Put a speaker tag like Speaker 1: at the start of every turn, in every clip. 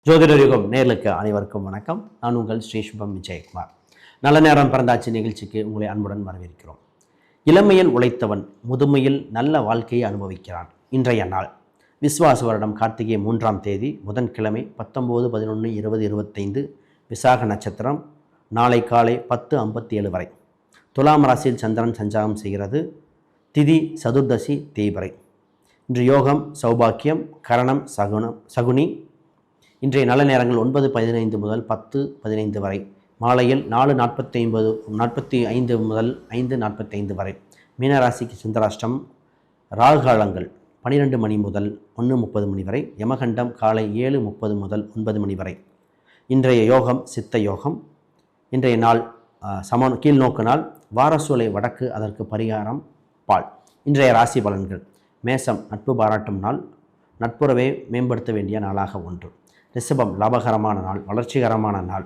Speaker 1: ஜோதிடர் யுகம் நேர்களுக்கு அனைவருக்கும் வணக்கம். நான் உங்கள் ஸ்ரீ சுபம் விஜயகுமார். நல்ல நேரம் பிறந்தாச்சு நிகழ்ச்சிக்கு உங்களை அன்புடன் வரவேற்கிறோம். இளமையில் உழைத்தவன் முதுமையில் நல்ல வாழ்க்கையை அனுபவிக்கிறான். இன்றைய நாள் விஸ்வாச வருடம் கார்த்திகை 3ஆம் தேதி புதன்கிழமை 19/11/2025 விசாக நட்சத்திரம். நாளை காலை 10:57 வரை துலாம் ராசியில் சந்திரன் சஞ்சாரம் செய்கிறது. திதி சதுர்தசி தேய்பிறை. இன்று யோகம் சௌபாக்கியம், கரணம் சகுனி. இன்றைய நல்ல நேரங்கள் 9:15 முதல் 10:15 வரை, மாலையில் 4:45 முதல் 5:45 வரை. மீனராசிக்கு சந்திராஷ்டம். ராகு காலங்கள் 12 மணி முதல் 1:30 மணி வரை. யமகண்டம் காலை 7:30 முதல் 9 மணி வரை. இன்றைய யோகம் சித்த யோகம். இன்றைய நாள் கீழ்நோக்கு நாள். வாரசூலை வடக்கு, அதற்கு பரிகாரம் பால். இன்றைய ராசி பலன்கள். மேசம் நட்பு பாராட்டும் நாள், நட்புறவை மேம்படுத்த வேண்டிய நாளாக ஒன்று. ரிஷபம் லாபகரமான நாள், வளர்ச்சிகரமான நாள்,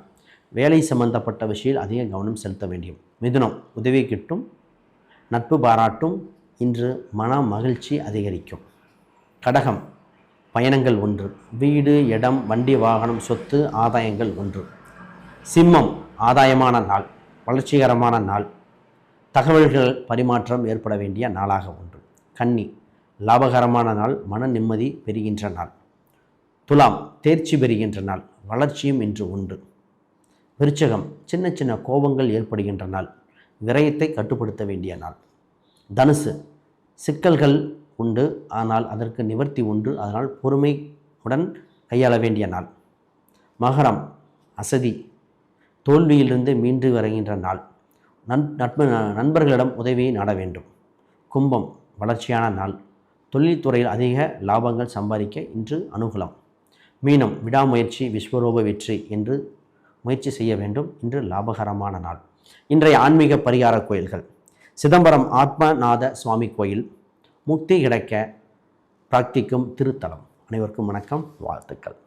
Speaker 1: வேலை சம்பந்தப்பட்ட விஷயத்தில் அதிக கவனம் செலுத்த வேண்டியும். மிதுனம் உதவி கிட்டும், நட்பு பாராட்டும், இன்று மன மகிழ்ச்சி அதிகரிக்கும். கடகம் பயணங்கள் ஒன்று, வீடு இடம் வண்டி வாகனம் சொத்து ஆதாயங்கள் ஒன்று. சிம்மம் ஆதாயமான நாள், வளர்ச்சிகரமான நாள், தகவல்கள் பரிமாற்றம் ஏற்பட வேண்டிய நாளாக ஒன்று. கன்னி லாபகரமான நாள், மன நிம்மதி பெறுகின்ற நாள். துலாம் தேர்ச்சி பெறுகின்ற நாள், வளர்ச்சியும் இன்று உண்டு. விருச்சகம் சின்ன சின்ன கோபங்கள் ஏற்படுகின்ற நாள், விரயத்தை கட்டுப்படுத்த வேண்டிய நாள். தனுசு சிக்கல்கள் உண்டு, ஆனால் அதற்கு நிவர்த்தி உண்டு, அதனால் பொறுமையுடன் கையாள வேண்டிய நாள். மகரம் அசதி, தோல்வியிலிருந்து மீண்டு வருகின்ற நாள், நண்பர்களிடம் உதவியை நாட வேண்டும். கும்பம் வளர்ச்சியான நாள், தொழில்துறையில் அதிக லாபங்கள் சம்பாதிக்க இன்று அனுகூலம். மீனம் விடாமுயற்சி விஸ்வரூப வெற்றி என்று முயற்சி செய்ய வேண்டும், இன்று லாபகரமான நாள். இன்றைய ஆன்மீக பரிகார கோயில்கள். சிதம்பரம் ஆத்மநாத சுவாமி கோயில் முக்தி கிடைக்க பிரார்த்திக்கும் திருத்தலம். அனைவருக்கும் வணக்கம், வாழ்த்துக்கள்.